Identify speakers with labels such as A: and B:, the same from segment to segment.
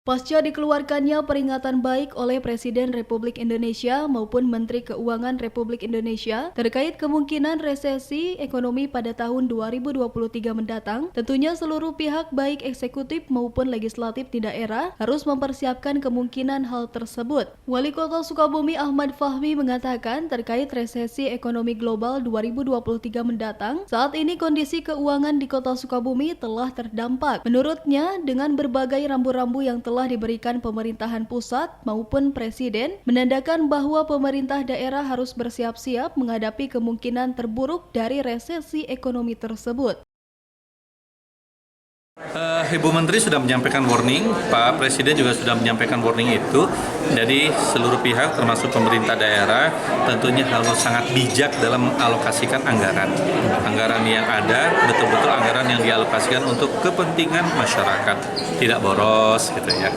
A: Pasca dikeluarkannya peringatan baik oleh Presiden Republik Indonesia maupun Menteri Keuangan Republik Indonesia terkait kemungkinan resesi ekonomi pada tahun 2023 mendatang, tentunya seluruh pihak baik eksekutif maupun legislatif di daerah harus mempersiapkan kemungkinan hal tersebut. Wali Kota Sukabumi Ahmad Fahmi mengatakan terkait resesi ekonomi global 2023 mendatang, saat ini kondisi keuangan di Kota Sukabumi telah terdampak. Menurutnya, dengan berbagai rambu-rambu yang telah diberikan pemerintahan pusat maupun presiden, menandakan bahwa pemerintah daerah harus bersiap-siap menghadapi kemungkinan terburuk dari resesi ekonomi tersebut.
B: Ibu Menteri sudah menyampaikan warning, Pak Presiden juga sudah menyampaikan warning itu. Jadi seluruh pihak termasuk pemerintah daerah tentunya harus sangat bijak dalam mengalokasikan anggaran. Anggaran yang ada betul-betul anggaran yang dialokasikan untuk kepentingan masyarakat, tidak boros gitu ya.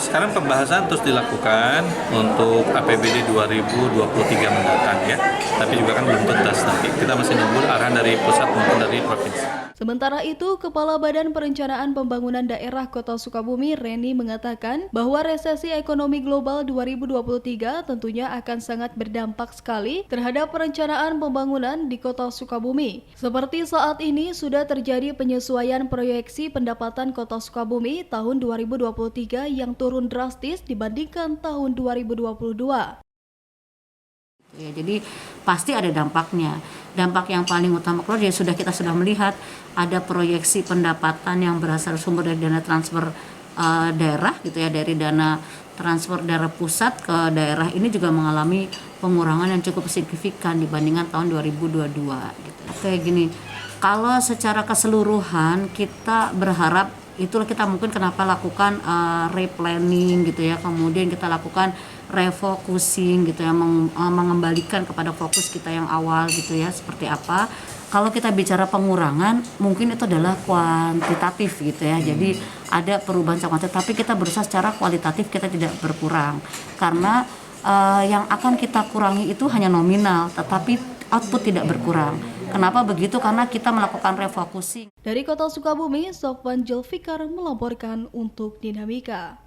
B: Sekarang pembahasan terus dilakukan untuk APBD 2023 mendatang ya. Tapi juga kan belum tuntas nanti. Kita masih nunggu arahan dari pusat maupun dari provinsi.
A: Sementara itu, Kepala Badan Perencanaan Pembangunan Daerah Kota Sukabumi, Reni, mengatakan bahwa resesi ekonomi global 2023 tentunya akan sangat berdampak sekali terhadap perencanaan pembangunan di Kota Sukabumi. Seperti saat ini sudah terjadi penyesuaian proyeksi pendapatan Kota Sukabumi tahun 2023 yang turun drastis dibandingkan tahun 2022.
C: Ya, jadi pasti ada dampaknya. Dampak yang paling utama keluar ya kita sudah melihat ada proyeksi pendapatan yang berasal sumber dari dana transfer daerah gitu ya, dari dana transfer dari pusat ke daerah ini juga mengalami pengurangan yang cukup signifikan dibandingkan tahun 2022 gitu. Kayak gini, kalau secara keseluruhan kita berharap itulah kita mungkin kenapa lakukan replanning gitu ya, kemudian kita lakukan refocusing gitu ya, mengembalikan kepada fokus kita yang awal gitu ya, seperti apa. Kalau kita bicara pengurangan mungkin itu adalah kuantitatif gitu ya, jadi ada perubahan secara kuantitatif, tapi kita berusaha secara kualitatif kita tidak berkurang karena yang akan kita kurangi itu hanya nominal tetapi output tidak berkurang. Kenapa begitu? Karena kita melakukan refocusing.
A: Dari Kota Sukabumi, Sofwan Julfikar melaporkan untuk Dinamika.